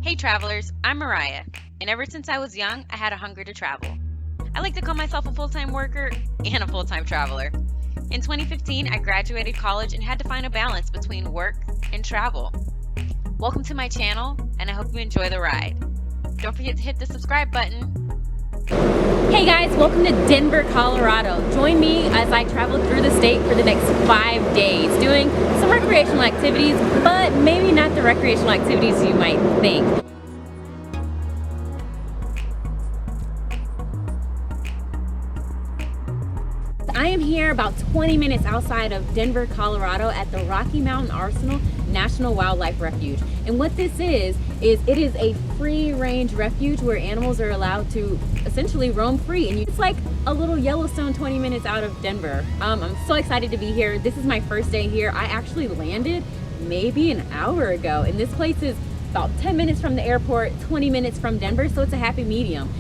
Hey travelers, I'm Mariah, and ever since I was young, I had a hunger to travel. I like to call myself a full-time worker and a full-time traveler. In 2015, I graduated college and had to find a balance between work and travel. Welcome to my channel, and I hope you enjoy the ride. Don't forget to hit the subscribe button. Hey guys, welcome to Denver, Colorado. Join me as I travel through the state for the next 5 days, doing some recreational activities, but maybe not the recreational activities you might think. I am here about 20 minutes outside of Denver, Colorado at the Rocky Mountain Arsenal National Wildlife Refuge. And what this is it is a free-range refuge where animals are allowed to essentially roam free. And it's like a little Yellowstone 20 minutes out of Denver. I'm so excited to be here. This is my first day here. I actually landed maybe an hour ago, and this place is about 10 minutes from the airport, 20 minutes from Denver, so it's a happy medium.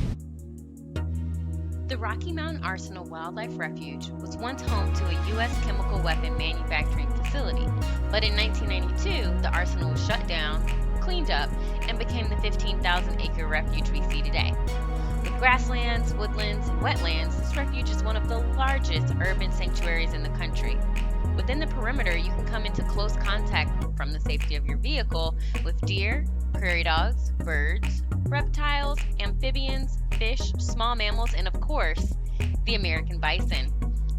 The Rocky Mountain Arsenal Wildlife Refuge was once home to a U.S. chemical weapon manufacturing facility, but in 1992, the arsenal was shut down, cleaned up, and became the 15,000-acre refuge we see today. With grasslands, woodlands, and wetlands, this refuge is one of the largest urban sanctuaries in the country. Within the perimeter, you can come into close contact from the safety of your vehicle with deer, prairie dogs, birds, reptiles, amphibians, fish, small mammals, and of course, the American bison.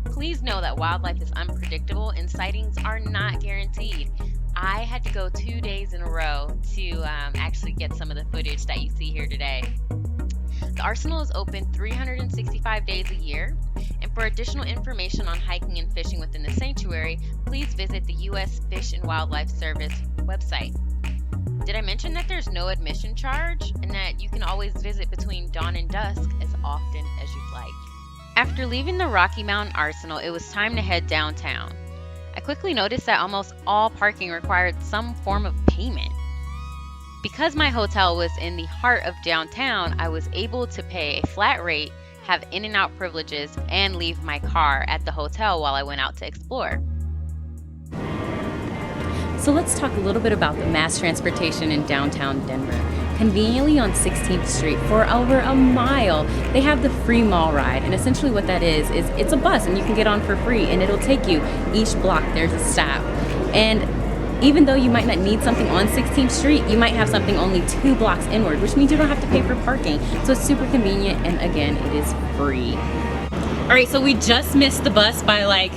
Please know that wildlife is unpredictable and sightings are not guaranteed. I had to go 2 days in a row to actually get some of the footage that you see here today. The Arsenal is open 365 days a year, and for additional information on hiking and fishing within the sanctuary, please visit the U.S. Fish and Wildlife Service website. Did I mention that there's no admission charge and that you can always visit between dawn and dusk as often as you'd like? After leaving the Rocky Mountain Arsenal, it was time to head downtown. I quickly noticed that almost all parking required some form of payment. Because my hotel was in the heart of downtown, I was able to pay a flat rate, have in and out privileges, and leave my car at the hotel while I went out to explore. So let's talk a little bit about the mass transportation in downtown Denver. Conveniently on 16th Street for over a mile, they have the free mall ride. And essentially what that is it's a bus and you can get on for free and it'll take you each block. There's a stop. And even though you might not need something on 16th Street, you might have something only 2 blocks inward, which means you don't have to pay for parking. So it's super convenient, and again, it is free. All right, so we just missed the bus by like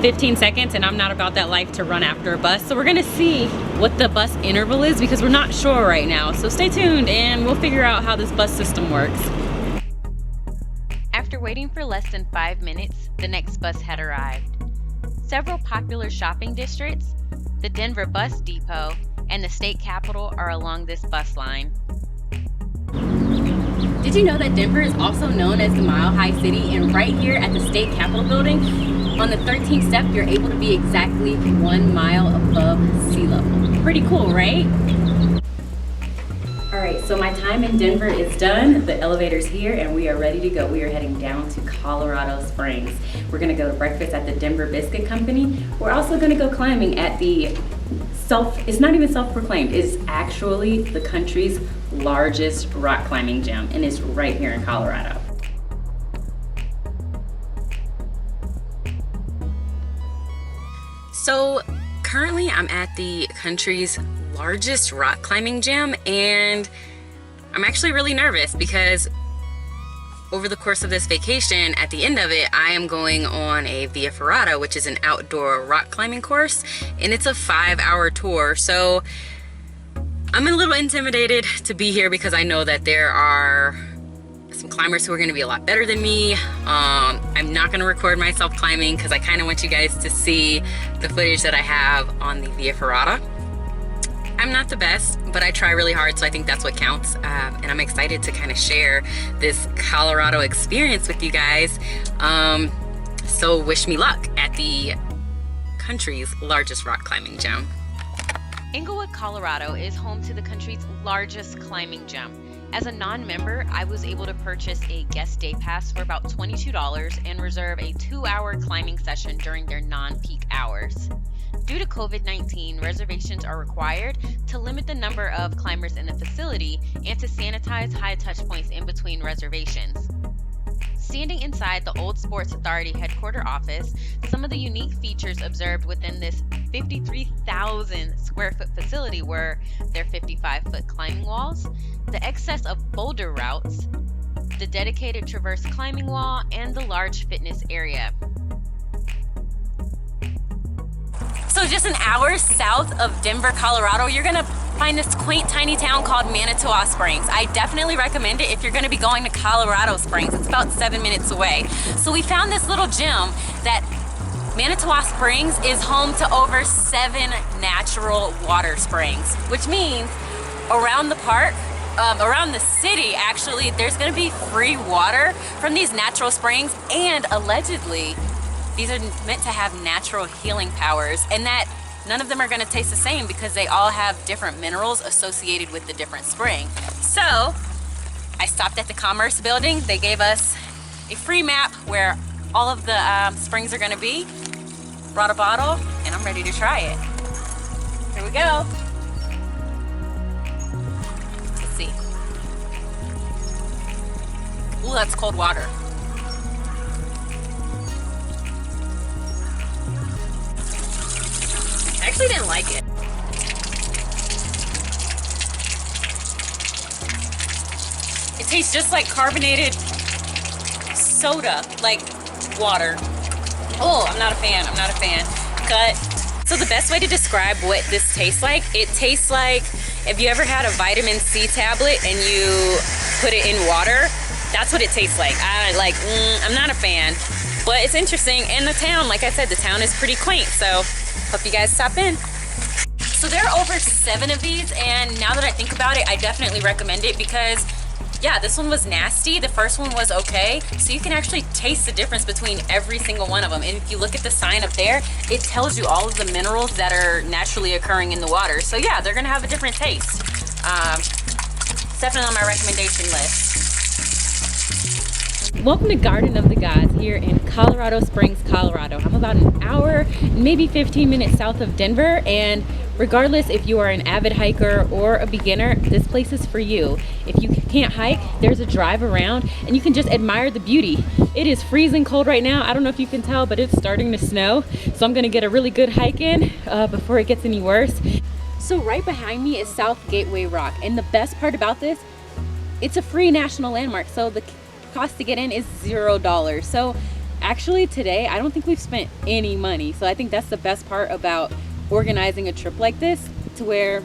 15 seconds, and I'm not about that life to run after a bus. So we're gonna see what the bus interval is because we're not sure right now. So stay tuned and we'll figure out how this bus system works. After waiting for less than 5 minutes, the next bus had arrived. Several popular shopping districts, the Denver Bus Depot, and the state capitol are along this bus line. Did you know that Denver is also known as the Mile High City? And right here at the state capitol building, on the 13th step, you're able to be exactly 1 mile above sea level. Pretty cool, right? All right, so my time in Denver is done. The elevator's here and we are ready to go. We are heading down to Colorado Springs. We're gonna go to breakfast at the Denver Biscuit Company. We're also gonna go climbing at the it's not even self-proclaimed, it's actually the country's largest rock climbing gym, and it's right here in Colorado. So currently I'm at the country's largest rock climbing gym, and I'm actually really nervous because over the course of this vacation, at the end of it, I am going on a Via Ferrata, which is an outdoor rock climbing course, and it's a 5-hour tour. So I'm a little intimidated to be here because I know that there are some climbers who are gonna be a lot better than me. I'm not gonna record myself climbing because I kind of want you guys to see the footage that I have on the Via Ferrata. I'm not the best, but I try really hard, so I think that's what counts. And I'm excited to kind of share this Colorado experience with you guys. So wish me luck at the country's largest rock climbing gym. Englewood, Colorado is home to the country's largest climbing gym. As a non-member, I was able to purchase a guest day pass for about $22 and reserve a 2-hour climbing session during their non-peak hours. Due to COVID-19, reservations are required to limit the number of climbers in the facility and to sanitize high touch points in between reservations. Standing inside the Old Sports Authority headquarters office, some of the unique features observed within this 53,000 square foot facility were their 55-foot climbing walls, the excess of boulder routes, the dedicated traverse climbing wall, and the large fitness area. So just an hour south of Denver, Colorado, you're gonna find this quaint tiny town called Manitou Springs. I definitely recommend it if you're gonna be going to Colorado Springs. It's about 7 minutes away. So we found this little gym that Manitou Springs is home to over 7 natural water springs, which means around the park, around the city actually, there's gonna be free water from these natural springs, and allegedly these are meant to have natural healing powers, and that none of them are gonna taste the same because they all have different minerals associated with the different spring. So I stopped at the Commerce building. They gave us a free map where all of the springs are gonna be. Brought a bottle, and I'm ready to try it. Here we go. Let's see. Ooh, that's cold water. I actually didn't like it. It tastes just like carbonated soda, like water. Oh, I'm not a fan. Cut. So the best way to describe what this tastes like, it tastes like if you ever had a vitamin C tablet and you put it in water, that's what it tastes like. I'm not a fan, but it's interesting. And the town, like I said, the town is pretty quaint. So hope you guys stop in. So there are over 7 of these, and now that I think about it, I definitely recommend it because yeah, this one was nasty. The first one was okay. So you can actually taste the difference between every single one of them. And if you look at the sign up there, it tells you all of the minerals that are naturally occurring in the water. So yeah, they're gonna have a different taste. It's definitely on my recommendation list. Welcome to Garden of the Gods here in Colorado Springs, Colorado. I'm about an hour, maybe 15 minutes south of Denver, and regardless if you are an avid hiker or a beginner, this place is for you. If you can't hike, there's a drive around and you can just admire the beauty. It is freezing cold right now. I don't know if you can tell, but it's starting to snow. So I'm gonna get a really good hike in before it gets any worse. So right behind me is South Gateway Rock. And the best part about this, it's a free national landmark. So the cost to get in is $0. So actually today, I don't think we've spent any money. So I think that's the best part about organizing a trip like this, to where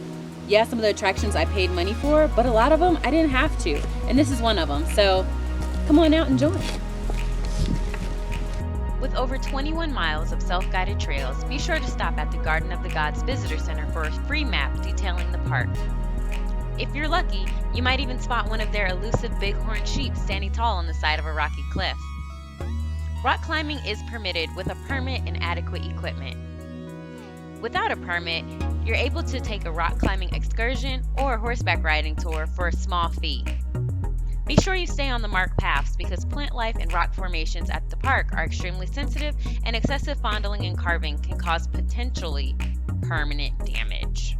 yeah, some of the attractions I paid money for, but a lot of them I didn't have to, and this is one of them. So come on out, enjoy. With over 21 miles of self-guided trails, be sure to stop at the Garden of the Gods Visitor Center for a free map detailing the park. If you're lucky, you might even spot one of their elusive bighorn sheep standing tall on the side of a rocky cliff. Rock climbing is permitted with a permit and adequate equipment. Without a permit, you're able to take a rock climbing excursion or a horseback riding tour for a small fee. Be sure you stay on the marked paths because plant life and rock formations at the park are extremely sensitive, and excessive fondling and carving can cause potentially permanent damage.